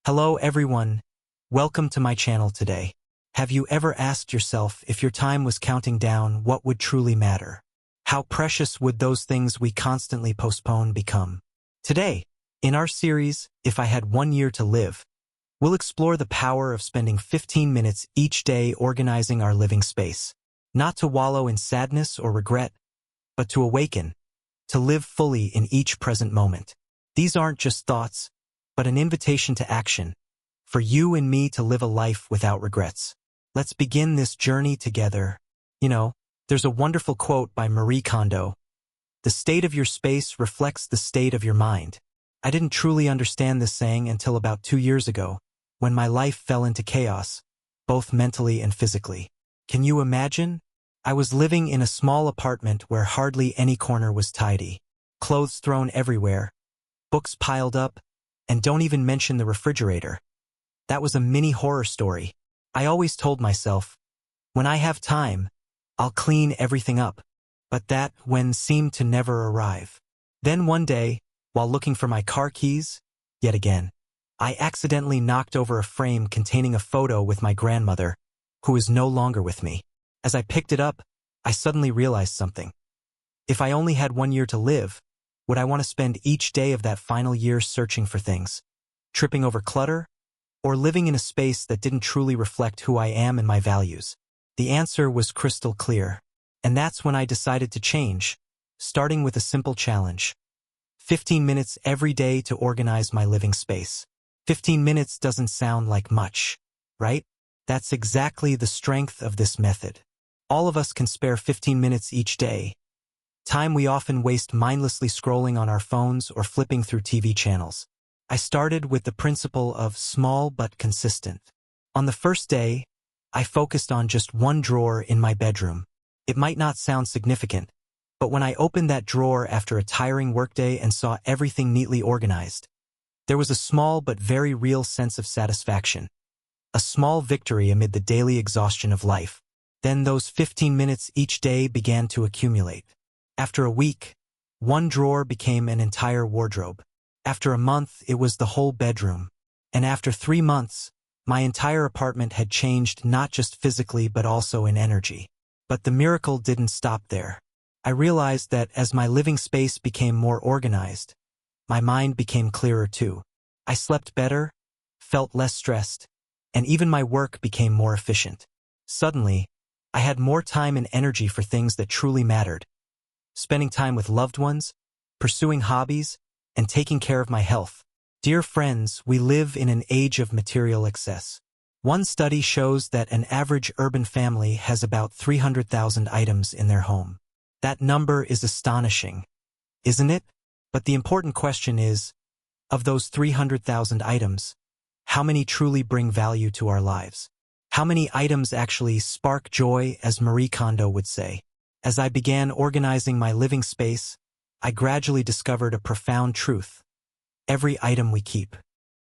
Hello everyone, welcome to my channel today. Have you ever asked yourself if your time was counting down, what would truly matter? How precious would those things we constantly postpone become? Today, in our series, If I Had 1 Year to Live, we'll explore the power of spending 15 minutes each day organizing our living space. Not to wallow in sadness or regret, but to awaken, to live fully in each present moment. These aren't just thoughts, but an invitation to action, for you and me to live a life without regrets. Let's begin this journey together. There's a wonderful quote by Marie Kondo. The state of your space reflects the state of your mind. I didn't truly understand this saying until about 2 years ago, when my life fell into chaos, both mentally and physically. Can you imagine? I was living in a small apartment where hardly any corner was tidy. Clothes thrown everywhere, books piled up, and don't even mention the refrigerator. That was a mini horror story. I always told myself, when I have time, I'll clean everything up. But that when seemed to never arrive. Then one day, while looking for my car keys, yet again, I accidentally knocked over a frame containing a photo with my grandmother, who is no longer with me. As I picked it up, I suddenly realized something. If I only had 1 year to live, would I want to spend each day of that final year searching for things, tripping over clutter, or living in a space that didn't truly reflect who I am and my values? The answer was crystal clear, and that's when I decided to change, starting with a simple challenge. 15 minutes every day to organize my living space. 15 minutes doesn't sound like much, right? That's exactly the strength of this method. All of us can spare 15 minutes each day, time we often waste mindlessly scrolling on our phones or flipping through TV channels. I started with the principle of small but consistent. On the first day, I focused on just one drawer in my bedroom. It might not sound significant, but when I opened that drawer after a tiring workday and saw everything neatly organized, there was a small but very real sense of satisfaction. A small victory amid the daily exhaustion of life. Then those 15 minutes each day began to accumulate. After a week, one drawer became an entire wardrobe. After a month, it was the whole bedroom. And after 3 months, my entire apartment had changed not just physically but also in energy. But the miracle didn't stop there. I realized that as my living space became more organized, my mind became clearer too. I slept better, felt less stressed, and even my work became more efficient. Suddenly, I had more time and energy for things that truly mattered. Spending time with loved ones, pursuing hobbies, and taking care of my health. Dear friends, we live in an age of material excess. One study shows that an average urban family has about 300,000 items in their home. That number is astonishing, isn't it? But the important question is, of those 300,000 items, how many truly bring value to our lives? How many items actually spark joy, as Marie Kondo would say? As I began organizing my living space, I gradually discovered a profound truth. Every item we keep,